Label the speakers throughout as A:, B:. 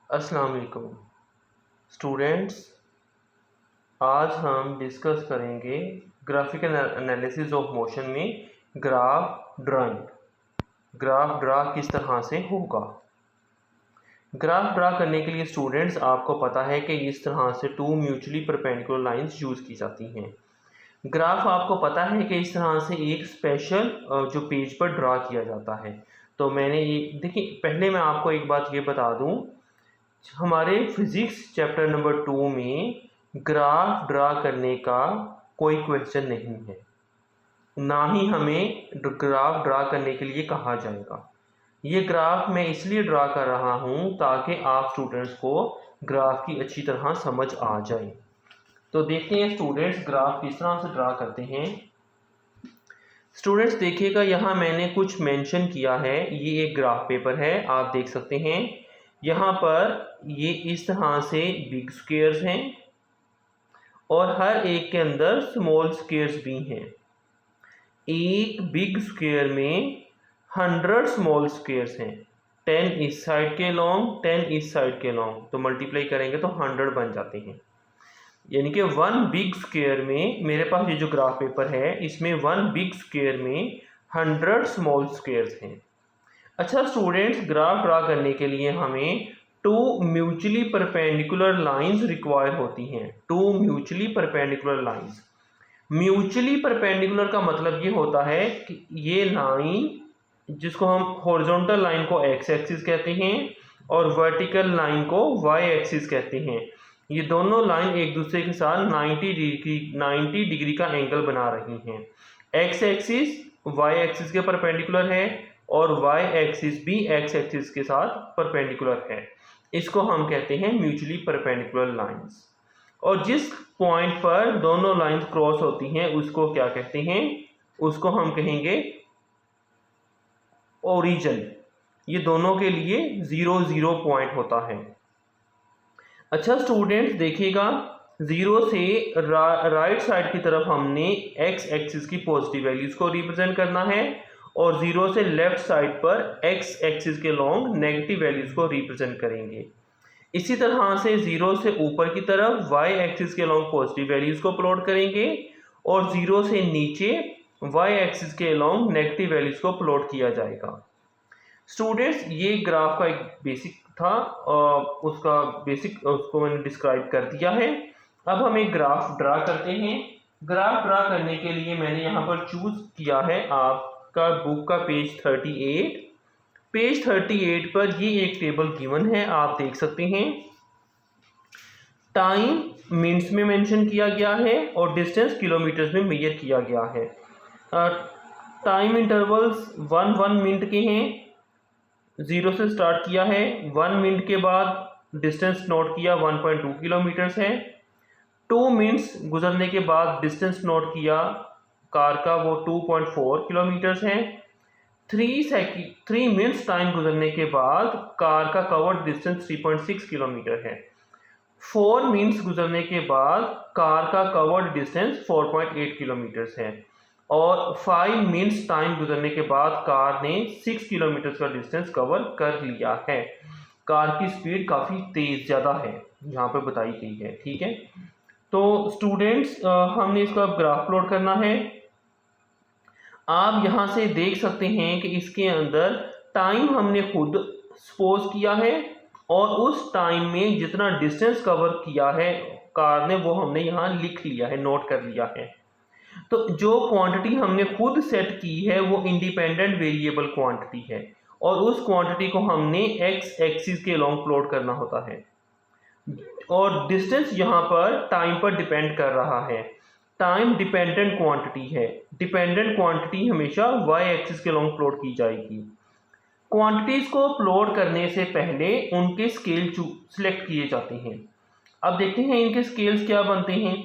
A: अस्सलाम वालेकुम स्टूडेंट्स। आज हम डिस्कस करेंगे ग्राफिकल एनालिसिस ऑफ मोशन में ग्राफ ड्राइंग। ग्राफ ड्रा किस तरह से होगा। ग्राफ ड्रा करने के लिए स्टूडेंट्स आपको पता है कि इस तरह से two mutually perpendicular lines use की जाती हैं। ग्राफ आपको पता है कि इस तरह से एक स्पेशल जो पेज पर ड्रा किया जाता है। तो मैंने ये देखिए, पहले मैं आपको एक बात ये बता दूं, हमारे फिजिक्स चैप्टर नंबर 2 में ग्राफ ड्रा करने का कोई क्वेश्चन नहीं है, ना ही हमें ग्राफ ड्रा करने के लिए कहा जाएगा। ये ग्राफ मैं इसलिए ड्रा कर रहा हूँ ताकि आप स्टूडेंट्स को ग्राफ की अच्छी तरह समझ आ जाए। तो देखते हैं स्टूडेंट्स ग्राफ किस तरह से ड्रा करते हैं। स्टूडेंट्स देखिएगा, यहाँ मैंने कुछ मेंशन किया है। ये एक ग्राफ पेपर है, आप देख सकते हैं। यहाँ पर ये इस तरह से बिग स्क्वायर्स हैं और हर एक के अंदर स्मॉल स्क्वायर्स भी हैं। एक बिग स्क्वायर में 100 स्मॉल स्क्वायर्स हैं। 10 इस साइड के लॉन्ग, 10 इस साइड के लॉन्ग, तो मल्टीप्लाई करेंगे तो 100 बन जाते हैं। यानी कि वन बिग स्क्वायर में, मेरे पास ये जो ग्राफ पेपर है इसमें वन बिग स्क्वायर में 100 स्मॉल स्क्वायर्स हैं। अच्छा स्टूडेंट्स, ग्राफ ड्रा करने के लिए हमें two mutually perpendicular lines require होती हैं। Two mutually perpendicular lines. Mutually perpendicular का मतलब ये होता है कि ये लाइन, जिसको हम हॉरिजॉन्टल लाइन को एक्स एक्सिस कहते हैं और वर्टिकल लाइन को वाई एक्सिस कहते हैं, ये दोनों लाइन एक दूसरे के साथ 90 डिग्री का एंगल बना रही हैं। एक्स एक्सिस वाई एक्सिस के परपेंडिकुलर है और वाई एक्सिस भी एक्स एक्सिस के साथ परपेंडिकुलर है। इसको हम कहते हैं म्यूचुअली परपेंडिकुलर लाइंस। और जिस पॉइंट पर दोनों लाइंस क्रॉस होती हैं उसको क्या कहते हैं? उसको हम कहेंगे ओरिजिन। ये दोनों के लिए 0 पॉइंट होता है। अच्छा स्टूडेंट्स देखिएगा, 0 से राइट साइड की तरफ हमने एक्स एक्सिस की पॉजिटिव वैल्यूज को रिप्रेजेंट करना है और 0 से लेफ्ट साइड पर एक्स एक्सिस के लॉन्ग नेगेटिव वैल्यूज को रिप्रेजेंट करेंगे। इसी तरह से 0 से ऊपर की तरफ y एक्सिस के लॉन्ग पॉजिटिव वैल्यूज को प्लॉट करेंगे और 0 से नीचे y एक्सिस के लॉन्ग नेगेटिव वैल्यूज को प्लॉट किया जाएगा। स्टूडेंट्स ये ग्राफ का एक बेसिक था, उसको मैंने डिस्क्राइब कर दिया है। अब हम एक ग्राफ ड्रा करते हैं। ग्राफ ड्रा करने के लिए मैंने यहाँ पर चूज किया है आपका बुक का पेज 38। पेज 38 पर ये एक टेबल गिवन है, आप देख सकते हैं। टाइम मिनट्स में मेंशन किया गया है और डिस्टेंस किलोमीटर्स में मेजर किया गया है। टाइम इंटरवल्स 1 मिनट के हैं। 0 से स्टार्ट किया है, 1 मिनट के बाद डिस्टेंस नोट किया 1.2 किलोमीटर्स है। 2 मिनट्स गुजरने के बाद डिस्टेंस नोट किया कार का, वो 2.4 किलोमीटर्स है। 3 मिनट्स टाइम गुजरने के बाद कार का कवर्ड डिस्टेंस 3.6 किलोमीटर है। 4 मिनट्स गुजरने के बाद कार का कवर्ड डिस्टेंस 4.8 किलोमीटर्स है और 5 मिनट्स टाइम गुजरने के बाद कार ने 6 किलोमीटर का डिस्टेंस कवर कर लिया है। कार की स्पीड काफ़ी तेज़ ज़्यादा है, यहाँ पे बताई गई है। ठीक है, तो स्टूडेंट्स हमने इसका ग्राफ प्लॉट करना है। आप यहाँ से देख सकते हैं कि इसके अंदर टाइम हमने खुद सपोज किया है और उस टाइम में जितना डिस्टेंस कवर किया है कार ने, वो हमने यहाँ लिख लिया है, नोट कर लिया है। तो जो क्वांटिटी हमने खुद सेट की है वो इंडिपेंडेंट वेरिएबल क्वांटिटी है और उस क्वांटिटी को हमने एक्स एक्सिस के लॉन्ग प्लॉट करना होता है और डिस्टेंस यहाँ पर टाइम पर डिपेंड कर रहा है। टाइम डिपेंडेंट क्वांटिटी है। डिपेंडेंट क्वांटिटी हमेशा y एक्सिस के लॉन्ग प्लॉट की जाएगी। क्वांटिटीज को प्लॉट करने से पहले उनके स्केल सिलेक्ट किए जाते हैं। अब देखते हैं इनके स्केल्स क्या बनते हैं।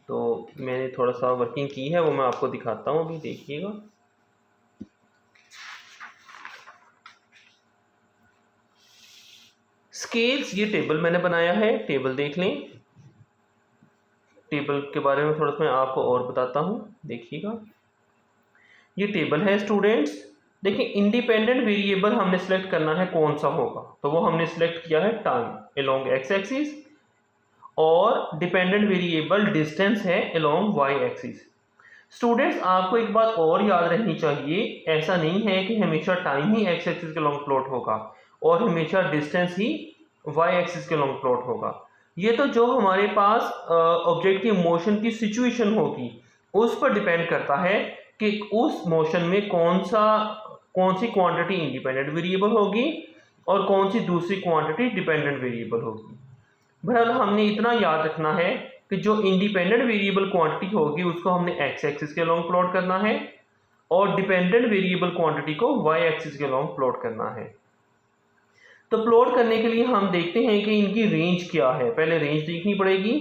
A: तो मैंने थोड़ा सा वर्किंग की है, वो मैं आपको दिखाता हूँ, अभी देखिएगा। स्केल्स, ये टेबल मैंने बनाया है, टेबल देख लें। टेबल के बारे में थोड़ा सा मैं आपको और बताता हूँ, देखिएगा। ये टेबल है स्टूडेंट्स, देखिए इंडिपेंडेंट वेरिएबल हमने सेलेक्ट करना है कौन सा होगा, तो वो हमने सेलेक्ट किया है टाइम अलोंग एक्स एक्सिस, और डिपेंडेंट वेरिएबल डिस्टेंस है अलोंग वाई एक्सिस। स्टूडेंट्स आपको एक बात और याद रखनी चाहिए, ऐसा नहीं है कि हमेशा टाइम ही एक्स एक्सिस के लॉन्ग प्लॉट होगा और हमेशा डिस्टेंस ही वाई एक्सिस के लॉन्ग प्लॉट होगा। ये तो जो हमारे पास ऑब्जेक्ट की मोशन की सिचुएशन होगी उस पर डिपेंड करता है कि उस मोशन में कौन सी क्वांटिटी इंडिपेंडेंट वेरिएबल होगी और कौन सी दूसरी क्वांटिटी डिपेंडेंट वेरिएबल होगी। बहरहाल हमने इतना याद रखना है कि जो इंडिपेंडेंट वेरिएबल क्वांटिटी होगी उसको हमने एक्स एक्सिस के लॉन्ग प्लॉट करना है और डिपेंडेंट वेरिएबल क्वांटिटी को वाई एक्सिस के लॉन्ग प्लॉट करना है। तो प्लॉट करने के लिए हम देखते हैं कि इनकी रेंज क्या है। पहले रेंज देखनी पड़ेगी।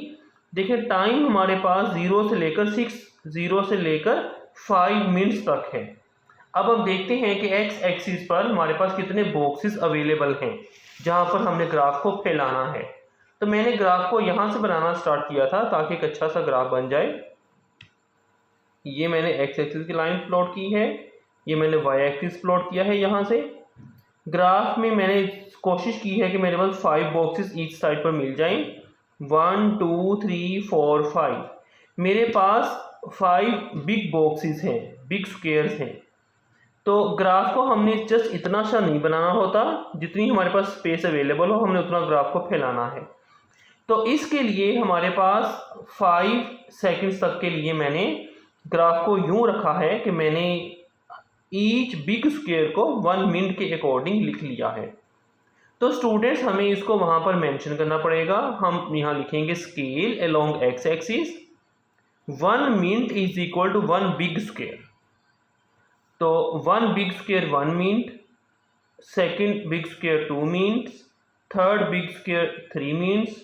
A: देखिए टाइम हमारे पास 0 से लेकर 5 मिनट्स तक है। अब हम देखते हैं कि एक्स एक्सिस पर हमारे पास कितने बॉक्सेस अवेलेबल हैं जहां पर हमने ग्राफ को फैलाना है। तो मैंने ग्राफ को यहां से बनाना स्टार्ट किया था ताकि एक अच्छा सा ग्राफ बन जाए। ये मैंने एक्स एक्सिस की लाइन प्लॉट की है, ये मैंने वाई एक्सिस प्लॉट किया है। यहाँ से ग्राफ में मैंने कोशिश की है कि मेरे पास 5 बॉक्सेस ईच साइड पर मिल जाएं। 1 2 3 4 5 मेरे पास 5 बिग बॉक्सेस हैं, बिग स्क्वायर्स हैं। तो ग्राफ को हमने जस्ट इतना सा नहीं बनाना होता, जितनी हमारे पास स्पेस अवेलेबल हो हमने उतना ग्राफ को फैलाना है। तो इसके लिए हमारे पास 5 सेकंड्स तक के लिए मैंने ग्राफ को यूं रखा है कि मैंने ईच बिग स्क्वायर को 1 मिनट के अकॉर्डिंग लिख लिया है। तो स्टूडेंट्स हमें इसको वहां पर मेंशन करना पड़ेगा। हम यहाँ लिखेंगे scale along X axis 1 minute is equal to 1 big square. तो 1 big square 1 minute, second big square 2 minutes, third big square 3 minutes,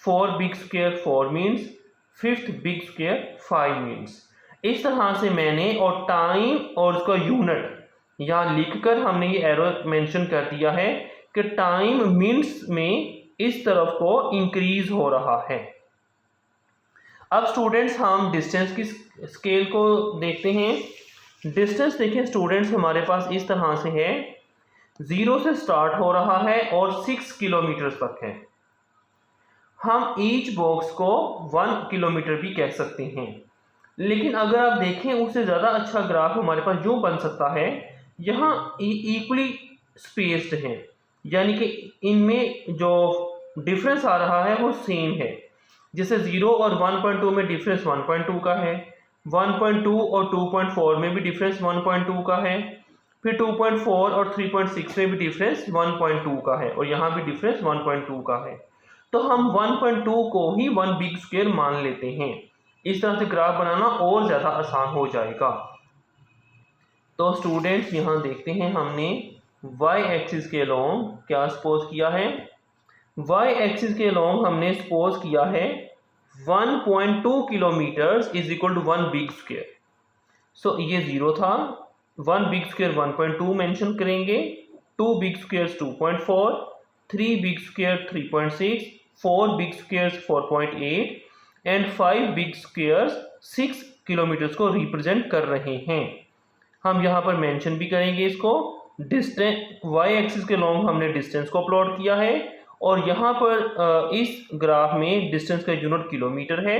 A: 4 big square 4 minutes, fifth big square 5 minutes. इस तरह से मैंने और टाइम और उसका यूनिट यहाँ लिखकर हमने ये एरो मेंशन कर दिया है कि टाइम मिनट्स में इस तरफ को इंक्रीज हो रहा है। अब स्टूडेंट्स हम डिस्टेंस की स्केल को देखते हैं। डिस्टेंस देखें स्टूडेंट्स हमारे पास इस तरह से है, 0 से स्टार्ट हो रहा है और 6 किलोमीटर तक है। हम ईच बॉक्स को 1 किलोमीटर भी कह सकते हैं, लेकिन अगर आप देखें उससे ज़्यादा अच्छा ग्राफ हमारे पास यूँ बन सकता है, यहाँ इक्वली स्पेस्ड हैं, यानी कि इनमें जो डिफरेंस आ रहा है वो सेम है। जैसे 0 और 1.2 में डिफरेंस 1.2 का है, 1.2 और 2.4 में भी डिफरेंस 1.2 का है, फिर 2.4 और 3.6 में भी डिफरेंस 1.2 का है, और यहाँ भी डिफरेंस 1.2 का है। तो हम 1.2 को ही 1 बिग स्क्वायर मान लेते हैं। इस तरह से ग्राफ बनाना और ज़्यादा आसान हो जाएगा। तो स्टूडेंट्स यहाँ देखते हैं हमने वाई एक्सिस के अलोंग क्या सपोज किया है। वाई एक्सिस के अलोंग हमने सपोज किया है 1.2 kilometre is equal to 1 big square. So ये 0 था, 1 बिग स्क्वायर 1.2 मेंशन करेंगे, 2 big square 2.4, 3 big square 3.6, 4 big square 4.8 and 5 big squares 6 kilometres को रिप्रेजेंट कर रहे हैं। हम यहाँ पर मेंशन भी करेंगे इसको। डिस्टेंस वाई एक्सिस के लॉन्ग हमने डिस्टेंस को प्लॉट किया है, और यहाँ पर इस ग्राफ में डिस्टेंस का यूनिट किलोमीटर है।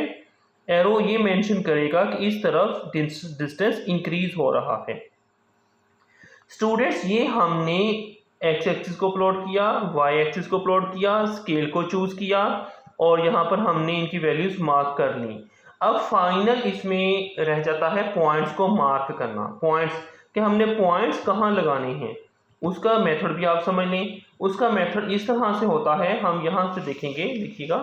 A: एरो ये मेंशन करेगा कि इस तरफ डिस्टेंस इंक्रीज हो रहा है। स्टूडेंट्स ये हमने एक्स एक्सिस को प्लॉट किया, वाई एक्सिस को प्लॉट किया, स्केल को चूज किया, और यहाँ पर हमने इनकी वैल्यूज मार्क कर ली। अब फाइनल इसमें रह जाता है पॉइंट्स को मार्क करना। पॉइंट्स कि हमने पॉइंट्स कहाँ लगाने हैं, उसका मेथड भी आप समझ लें। उसका मेथड इस तरह से होता है, हम यहाँ से देखेंगे, देखिएगा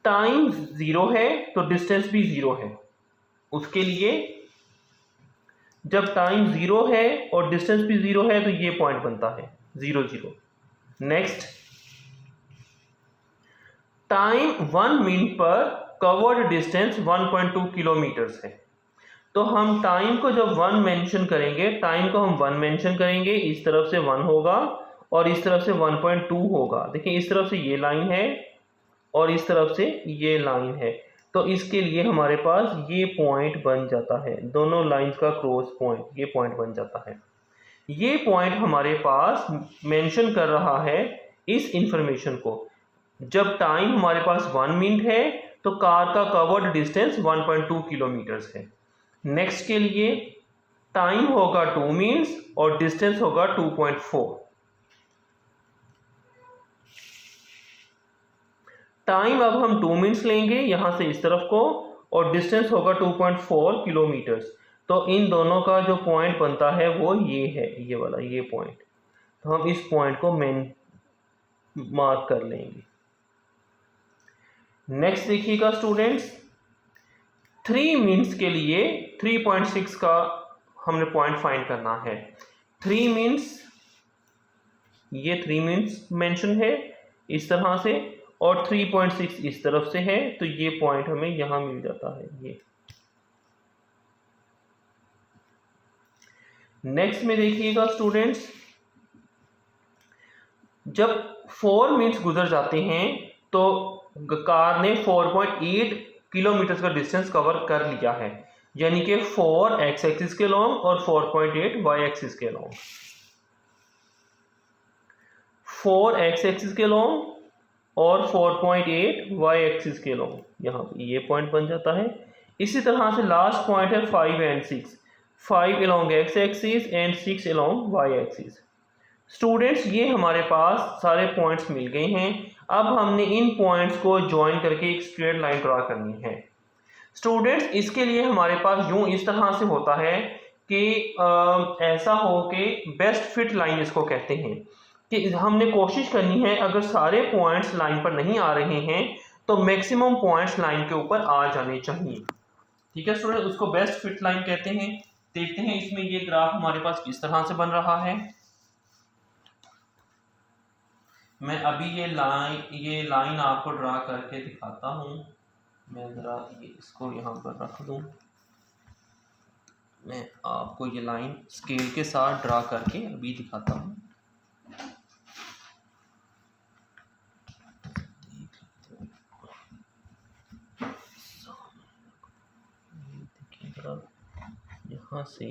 A: टाइम 0 है तो डिस्टेंस भी 0 है। उसके लिए जब टाइम 0 है और डिस्टेंस भी 0 है तो ये पॉइंट बनता है 0 0। नेक्स्ट टाइम 1 मिनट पर कवर्ड डिस्टेंस 1.2 किलोमीटर्स है। तो हम टाइम को जब 1 मेंशन करेंगे, टाइम को हम 1 मेंशन करेंगे, इस तरफ से 1 होगा और इस तरफ से 1.2 होगा। देखिए इस तरफ से ये लाइन है और इस तरफ से ये लाइन है, तो इसके लिए हमारे पास ये पॉइंट बन जाता है, दोनों लाइंस का क्रॉस पॉइंट, ये पॉइंट बन जाता है। ये पॉइंट हमारे पास मेंशन कर रहा है इस इंफॉर्मेशन को। जब टाइम हमारे पास 1 मिनट है तो कार का कवर्ड डिस्टेंस 1.2 किलोमीटर्स है। नेक्स्ट के लिए टाइम होगा 2 मिनट्स और डिस्टेंस होगा 2.4। टाइम अब हम 2 मिनट्स लेंगे यहां से इस तरफ को और डिस्टेंस होगा 2.4 किलोमीटर्स। तो इन दोनों का जो पॉइंट बनता है वो ये है, ये वाला, ये पॉइंट। तो हम इस पॉइंट को मार्क कर लेंगे। नेक्स्ट देखिएगा स्टूडेंट्स, 3 मिनट्स के लिए 3.6 का हमने पॉइंट फाइंड करना है। 3 मिनट्स, ये 3 मिनट्स मेंशन है इस तरह से और 3.6 इस तरफ से है, तो ये पॉइंट हमें यहां मिल जाता है ये। नेक्स्ट में देखिएगा स्टूडेंट्स, जब 4 मिनट्स गुजर जाते हैं तो कार ने 4.8 किलोमीटर का डिस्टेंस कवर कर लिया है, यानी कि 4 एक्स एक्सिस के लॉन्ग और 4.8 वाई एक्सिस के लॉन्ग। 4 एक्स एक्सिस के लॉन्ग और 4.8 वाई एक्सिस के लॉन्ग, यहाँ पे ये पॉइंट बन जाता है। इसी तरह से लास्ट पॉइंट है 5 and 6, 5 along X axis and 6 along Y axis. Students ये हमारे पास सारे पॉइंट्स मिल गए हैं। अब हमने इन पॉइंट्स को ज्वाइन करके एक स्ट्रेट लाइन ड्रा करनी है। स्टूडेंट्स इसके लिए हमारे पास यूं इस तरह से होता है कि ऐसा हो कि बेस्ट फिट लाइन इसको कहते हैं, कि हमने कोशिश करनी है अगर सारे पॉइंट्स लाइन पर नहीं आ रहे हैं तो मैक्सिमम पॉइंट्स लाइन के ऊपर आ जाने चाहिए। ठीक है स्टूडेंट, उसको बेस्ट फिट लाइन कहते हैं। देखते हैं इसमें ये ग्राफ हमारे पास किस तरह से बन रहा है। मैं अभी ये लाइन आपको ड्रा करके दिखाता हूं। मैं जरा ये इसको यहाँ पर रख दूं, मैं आपको ये लाइन स्केल के साथ ड्रा करके अभी दिखाता हूं। यहाँ से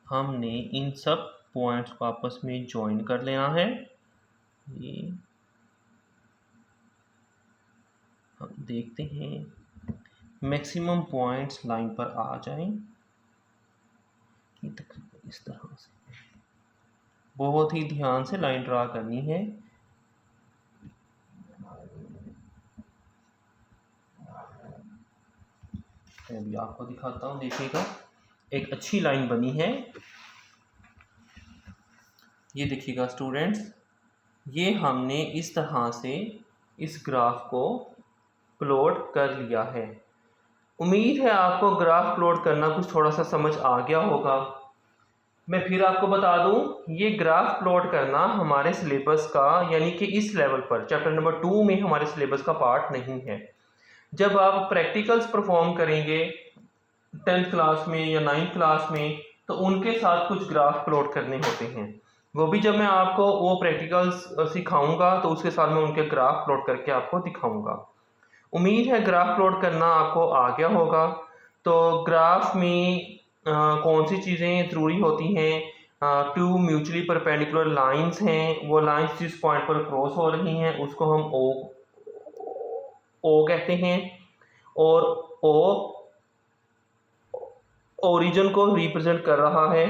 A: हमने इन सब पॉइंट्स को आपस में ज्वाइन कर लेना है। ये हम देखते हैं मैक्सिमम पॉइंट्स लाइन पर आ जाएं, तकरीबन इस तरह से। बहुत ही ध्यान से लाइन ड्रा करनी है। अभी आपको दिखाता हूँ, देखिएगा एक अच्छी लाइन बनी है। ये देखिएगा स्टूडेंट्स, ये हमने इस तरह से इस ग्राफ को प्लॉट कर लिया है। उम्मीद है आपको ग्राफ प्लॉट करना कुछ थोड़ा सा समझ आ गया होगा। मैं फिर आपको बता दूं, ये ग्राफ प्लॉट करना हमारे सिलेबस का, यानी कि इस लेवल पर चैप्टर नंबर 2 में हमारे सिलेबस का पार्ट नहीं है। जब आप प्रैक्टिकल्स परफॉर्म करेंगे 10th क्लास में या 9th क्लास में, तो उनके साथ कुछ ग्राफ प्लॉट करने होते हैं। वो भी जब मैं आपको वो प्रैक्टिकल्स सिखाऊंगा तो उसके साथ मैं उनके ग्राफ प्लॉट करके आपको दिखाऊंगा। उम्मीद है ग्राफ प्लॉट करना आपको आ गया होगा। तो ग्राफ में कौन सी चीज़ें ज़रूरी होती हैं, 2 म्यूचुअली परपेंडिकुलर लाइंस हैं, वो लाइंस जिस पॉइंट पर क्रॉस हो रही हैं उसको हम ओ कहते हैं, और ओ ओरिजिन को रिप्रेजेंट कर रहा है।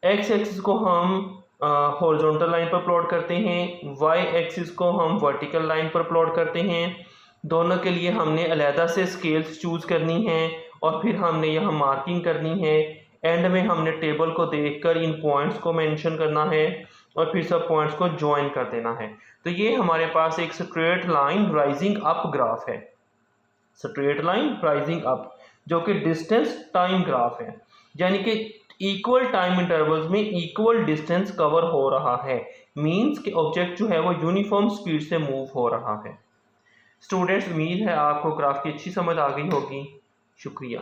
A: एक्स एक्सिस को हम हॉरिजॉन्टल लाइन पर प्लॉट करते हैं, वाई एक्सिस को हम वर्टिकल लाइन पर प्लॉट करते हैं। दोनों के लिए हमने अलहदा से स्केल्स चूज़ करनी है और फिर हमने यहाँ मार्किंग करनी है। एंड में हमने टेबल को देखकर इन पॉइंट्स को मेंशन करना है और फिर सब पॉइंट्स को ज्वाइन कर देना है। तो ये हमारे पास एक straight line rising up graph है, स्ट्रेट लाइन राइजिंग अप, जो कि डिस्टेंस टाइम ग्राफ है, यानी कि इक्वल टाइम इंटरवल्स में इक्वल डिस्टेंस कवर हो रहा है। मींस कि ऑब्जेक्ट जो है वो यूनिफॉर्म स्पीड से मूव हो रहा है। स्टूडेंट्स, उम्मीद है आपको ग्राफ की अच्छी समझ आ गई होगी। शुक्रिया।